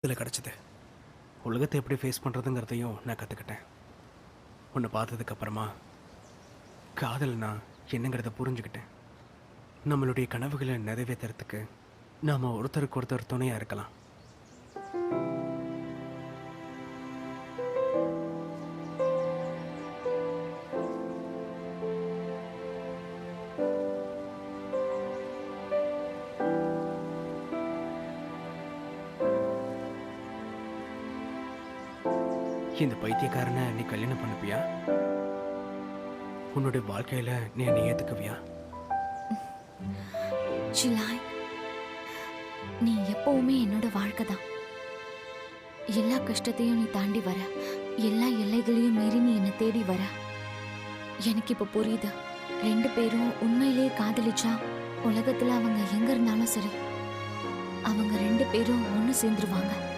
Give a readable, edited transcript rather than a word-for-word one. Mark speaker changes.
Speaker 1: இதில் கிடச்சிது. உலகத்தை எப்படி ஃபேஸ் பண்ணுறதுங்கிறதையும் நான் கற்றுக்கிட்டேன். உன்னை பார்த்ததுக்கப்புறமா காதல்னா என்னங்கிறத புரிஞ்சுக்கிட்டேன். நம்மளுடைய கனவுகளை நிறைவேற்றுறதுக்கு நாம் ஒருத்தருக்கு ஒருத்தர் துணையாக இருக்கலாம். இந்த பைத்தியக்காரனை நீ கல்யாணம் பண்ணுப்பியா? உன்னுடைய வாழ்க்கையில் நீ என்னை ஏற்றுக்குவியா?
Speaker 2: ஜிலாய், நீ எப்பவுமே என்னோட வாழ்க்கை தான். எல்லா கஷ்டத்தையும் நீ தாண்டி வர, எல்லா எல்லைகளையும் மீறி நீ என்னை தேடி வர. எனக்கு இப்ப புரியுது, 2 பேரும் உண்மையிலேயே காதலிச்சா உலகத்துல அவங்க எங்க இருந்தாலும் சரி, அவங்க 2 பேரும் ஒன்று சேர்ந்துருவாங்க.